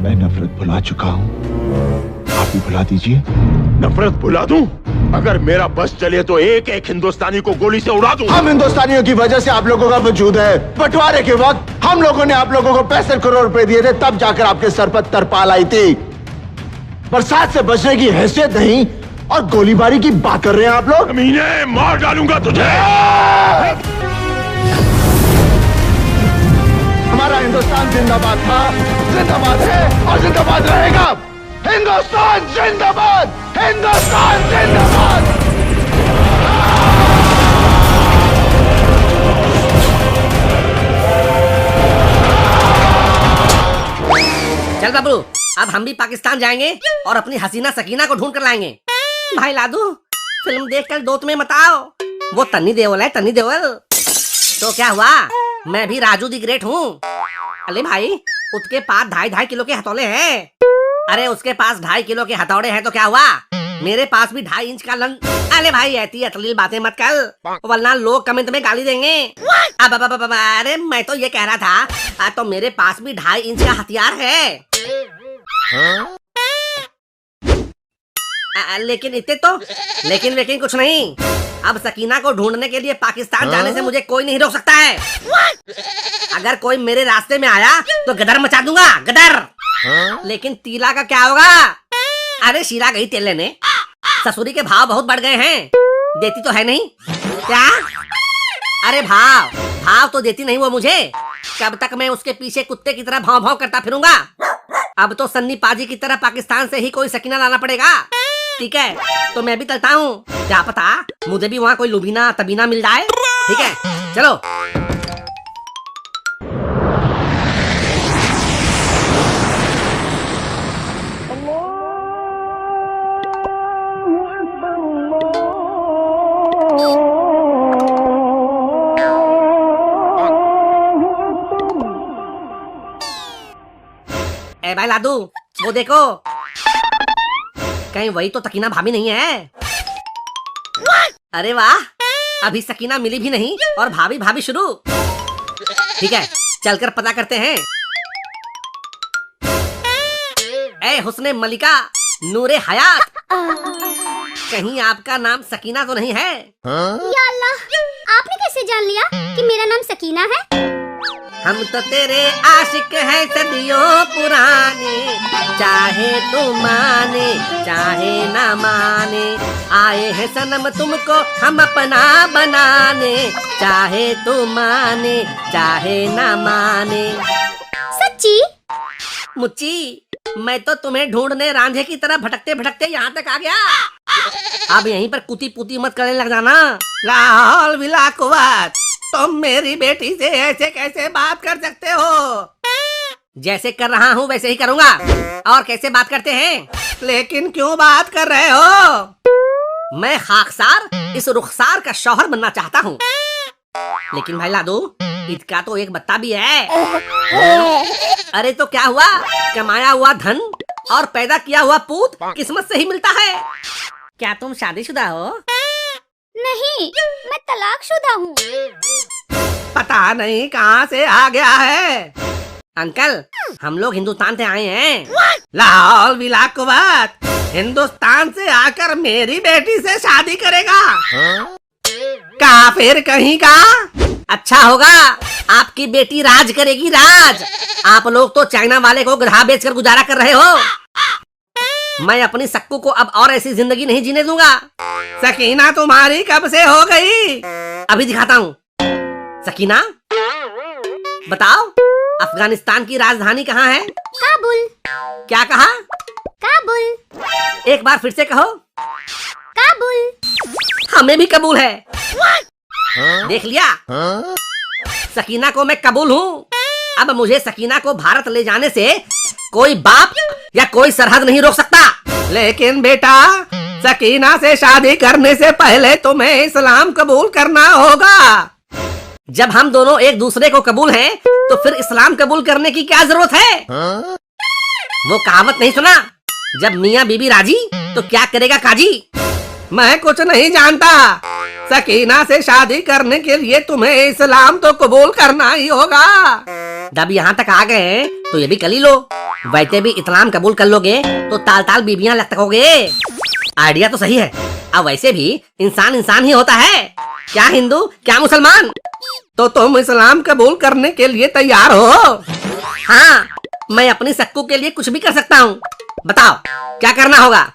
मैं नफरत भुला चुका हूँ, आप भी भुला दीजिए। नफरत भुला दूं? अगर मेरा बस चले तो एक एक हिंदुस्तानी को गोली से उड़ा दूं। हम हिंदुस्तानियों की वजह से आप लोगों का वजूद है। बंटवारे के वक्त हम लोगों ने आप लोगों को 65 करोड़ रुपए दिए थे, तब जाकर आपके सर पर तरपाल आई थी। बरसात से बचने की हैसियत नहीं और गोलीबारी की बात कर रहे हैं आप लोग। कमीने, मार डालूंगा तुझे। हमारा हिंदुस्तान जिंदाबाद था, जिंदाबाद है और जिंदाबाद रहेगा। हिंदुस्तान जिंदाबाद, हिंदुस्तान जिंदाबाद। चल बबलू, अब हम भी पाकिस्तान जाएंगे और अपनी हसीना सकीना को ढूंढ कर लाएंगे। भाई लादू, फिल्म देखकर दो तुम्हें बताओ, वो तन्नी देओल है, तन्नी देओल। तो क्या हुआ, मैं भी राजू दी ग्रेट हूँ। अरे भाई, उसके पास 2.5 किलो के हथौड़े हैं। अरे उसके पास 2.5 किलो के हथौड़े हैं तो क्या हुआ, मेरे पास भी 2.5 इंच का लन। अरे भाई, ऐसी अश्लील बातें मत कर, वरना लोग कमेंट में गाली देंगे। अब अरे मैं तो ये कह रहा था, तो मेरे पास भी 2.5 इंच का हथियार है। लेकिन इतने तो लेकिन कुछ नहीं। अब सकीना को ढूंढने के लिए पाकिस्तान जाने से मुझे कोई नहीं रोक सकता है। अगर कोई मेरे रास्ते में आया तो गदर मचा दूंगा, गदर। लेकिन तीला का क्या होगा? अरे शीला गई तेल लेने, ससुरी के भाव बहुत बढ़ गए हैं, देती तो है नहीं क्या? अरे भाव तो देती नहीं वो मुझे। कब तक मैं उसके पीछे कुत्ते की तरह भाव भाव करता फिरूंगा? अब तो सन्नी पाजी की तरह पाकिस्तान से ही कोई सकीना लाना पड़ेगा। ठीक है, तो मैं भी चलता हूँ, क्या पता मुझे भी वहाँ कोई लुबीना तबीना मिल जाए। ठीक है, चलो। ए भाई लादू, वो देखो, कहीं वही तो सकीना भाभी नहीं है? अरे वाह, अभी सकीना मिली भी नहीं और भाभी भाभी शुरू। ठीक है, चलकर पता करते हैं। ए हुस्ने मलिका, नूरे हयात, कहीं आपका नाम सकीना तो नहीं है? या अल्लाह, आपने कैसे जान लिया कि मेरा नाम सकीना है? हम तो तेरे आशिक हैं सदियों पुराने, चाहे तू माने चाहे ना माने, आए हैं सनम तुमको हम अपना बनाने, चाहे तू माने चाहे ना माने। सच्ची? मुच्ची, मैं तो तुम्हें ढूंढने रांझे की तरह भटकते भटकते यहाँ तक आ गया। अब यहीं पर कुती पुती मत करने लग जाना। लाहौल विलाकुवत, तुम मेरी बेटी से ऐसे कैसे बात कर सकते हो? जैसे कर रहा हूँ वैसे ही करूँगा। और कैसे बात करते हैं? लेकिन क्यों बात कर रहे हो? मैं खाकसार इस रुखसार का शौहर बनना चाहता हूँ। लेकिन भाई लादू, इसका तो एक बत्ता भी है। अरे तो क्या हुआ, कमाया हुआ धन और पैदा किया हुआ पूत किस्मत से ही मिलता है। क्या तुम शादीशुदा हो? नहीं, मैं तलाकशुदा हूँ। पता नहीं कहाँ से आ गया है। अंकल, हम लोग हिंदुस्तान से आए हैं। लाहौल विलाकुवत, हिंदुस्तान से आकर मेरी बेटी से शादी करेगा? काफिर कहीं का। अच्छा होगा, आपकी बेटी राज करेगी, राज। आप लोग तो चाइना वाले को गधा बेचकर गुजारा कर रहे हो। मैं अपनी सक्कू को अब और ऐसी जिंदगी नहीं जीने दूंगा। सकीना तुम्हारी कब से हो गई? अभी दिखाता हूँ। सकीना, बताओ, अफगानिस्तान की राजधानी कहाँ है? काबुल। क्या कहा? काबुल। एक बार फिर से कहो। काबुल। हमें भी कबूल है। देख लिया, सकीना को मैं कबूल हूँ। अब मुझे सकीना को भारत ले जाने से कोई बाप या कोई सरहद नहीं रोक सकता। लेकिन बेटा, सकीना से शादी करने से पहले तुम्हें इस्लाम कबूल करना होगा। जब हम दोनों एक दूसरे को कबूल हैं, तो फिर इस्लाम कबूल करने की क्या जरूरत है? वो कहावत नहीं सुना, जब मियाँ बीबी राजी तो क्या करेगा काजी? मैं कुछ नहीं जानता। सकीना से शादी करने के लिए तुम्हें इस्लाम तो कबूल करना ही होगा। जब यहाँ तक आ गए तो तो ये भी कर ही लो। वैसे भी इस्लाम कबूल कर लोगे तो ताल ताल बीबियां लटकोगे। आइडिया तो सही है। अब वैसे भी इंसान इंसान ही होता है, क्या हिंदू क्या मुसलमान। तो तुम इस्लाम कबूल करने के लिए तैयार हो? हाँ, मैं अपनी सक्कू के लिए कुछ भी कर सकता हूँ। बताओ क्या करना होगा?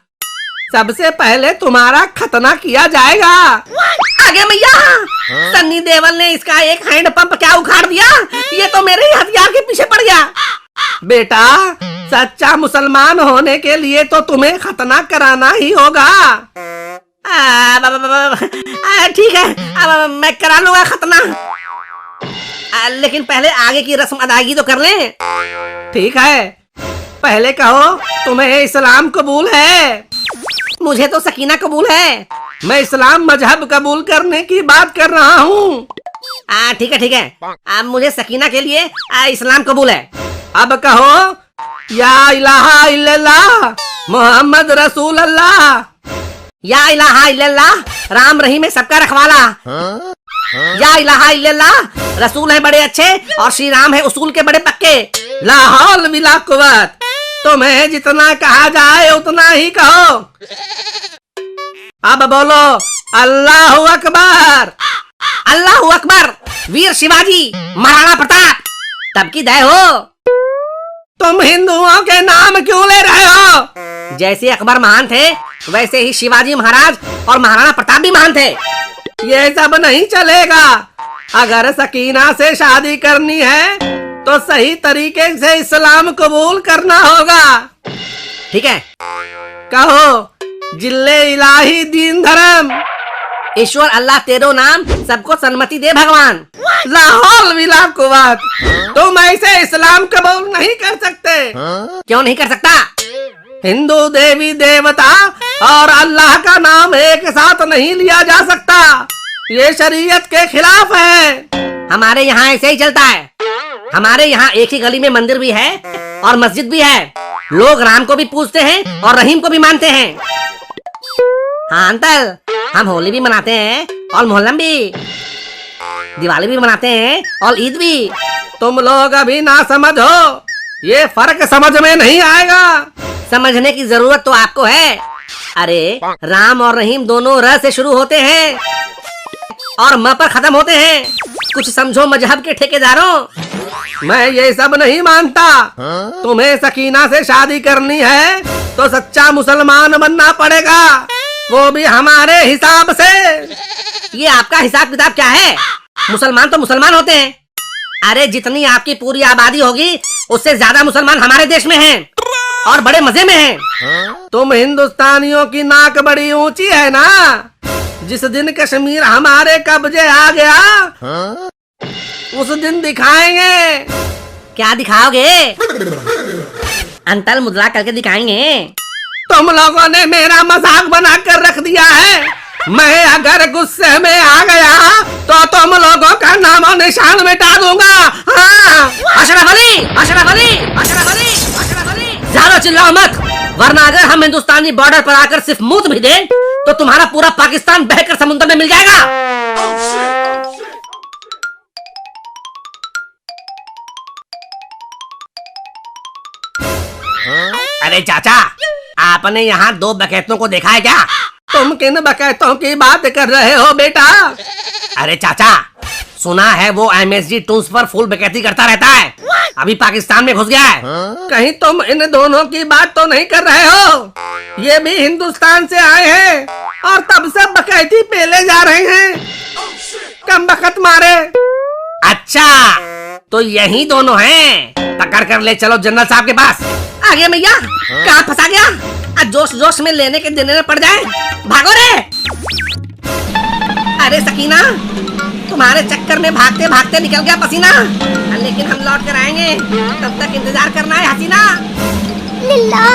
सबसे पहले तुम्हारा खतना किया जाएगा। आगे मैया, सन्नी देओल ने इसका एक हैंड पंप क्या उखाड़ दिया, ये तो मेरे ही हथियार के पीछे पड़ गया। बेटा, सच्चा मुसलमान होने के लिए तो तुम्हें खतना कराना ही होगा। ठीक है, अब मैं करा लूंगा खतना, लेकिन पहले आगे की रस्म अदायगी तो कर लें। ठीक है, पहले कहो तुम्हें इस्लाम कबूल है? मुझे तो सकीना कबूल है। मैं इस्लाम मजहब कबूल करने की बात कर रहा हूँ। ठीक है ठीक है, अब मुझे सकीना के लिए इस्लाम कबूल है। अब कहो या इलाहा इल्लल्लाह मोहम्मद रसूल अल्लाह। या इलाहा इल्लल्लाह राम रहीम है सबका रखवाला। या इलाहा इल्लल्लाह रसूल है बड़े अच्छे और श्री राम है उसूल के बड़े पक्के। ला हौल बिला कुव्वत, तुम्हें जितना कहा जाए उतना ही कहो। अब बोलो अल्लाहू अकबर। अल्लाहू अकबर। वीर शिवाजी महाराणा प्रताप, तब की दया हो। तुम हिंदुओं के नाम क्यों ले रहे हो? जैसे अकबर महान थे वैसे ही शिवाजी महाराज और महाराणा प्रताप भी महान थे। ये सब नहीं चलेगा। अगर सकीना से शादी करनी है तो सही तरीके से इस्लाम कबूल करना होगा। ठीक है, कहो जिल्ले इलाही दीन धर्म। ईश्वर अल्लाह तेरो नाम सबको सन्मति दे भगवान। लाहौल विला कुव्वत, तुम ऐसे इस्लाम कबूल नहीं कर सकते। क्यों नहीं कर सकता? हिंदू देवी देवता और अल्लाह का नाम एक साथ नहीं लिया जा सकता, ये शरीयत के खिलाफ है। हमारे यहाँ ऐसे ही चलता है। हमारे यहाँ एक ही गली में मंदिर भी है और मस्जिद भी है। लोग राम को भी पूजते हैं और रहीम को भी मानते हैं। हाँ अंकल, हम होली भी मनाते हैं और मोहल्लम भी, दिवाली भी मनाते हैं और ईद भी। तुम लोग अभी ना समझो, ये फर्क समझ में नहीं आएगा। समझने की जरूरत तो आपको है। अरे राम और रहीम दोनों र से शुरू होते हैं और म पर खत्म होते हैं। कुछ समझो मजहब के ठेकेदारों। मैं ये सब नहीं मानता। तुम्हें सकीना से शादी करनी है तो सच्चा मुसलमान बनना पड़ेगा, वो भी हमारे हिसाब से। ये आपका हिसाब किताब क्या है? मुसलमान तो मुसलमान होते हैं। अरे जितनी आपकी पूरी आबादी होगी उससे ज्यादा मुसलमान हमारे देश में हैं और बड़े मजे में हैं। तुम हिंदुस्तानियों की नाक बड़ी ऊंची है ना। जिस दिन कश्मीर हमारे कब्जे आ गया उस दिन दिखाएंगे। क्या दिखाओगे? अंतल मुद्रा करके दिखाएंगे। तुम लोगों ने मेरा मजाक बना कर रख दिया है। मैं अगर गुस्से में आ गया तो तुम लोगों का नामो निशान मिटा दूंगा। हाँ। अशरफ अली, अशरफ अली, अशरफ अली, अशरफ अली। ज्यादा चिल्लाओ मत, वरना अगर हम हिंदुस्तानी बॉर्डर पर आकर सिर्फ मूत भी दें तो तुम्हारा पूरा पाकिस्तान बहकर समुद्र में मिल जाएगा। अरे चाचा, आपने यहाँ 2 डकैतों को देखा है क्या? तुम किन डकैतों की बात कर रहे हो बेटा? अरे चाचा, सुना है वो MSG टूल्स पर फुल डकैती करता रहता है, अभी पाकिस्तान में घुस गया है। कहीं तुम इन दोनों की बात तो नहीं कर रहे हो? ये भी हिंदुस्तान से आए हैं और तब से डकैती पेले जा रहे हैं। कम बखत मारे। अच्छा, तो यही दोनों हैं। पकड़ कर ले चलो जनरल साहब के पास। आगे मैया, कहाँ फंसा गया? जोश जोश में लेने के देने में पड़ जाए। भागो रे। अरे सकीना, तुम्हारे चक्कर में भागते भागते निकल गया पसीना। लेकिन हम लौट कर आएंगे, तब तक इंतजार करना है हसीना। लिल्लाह।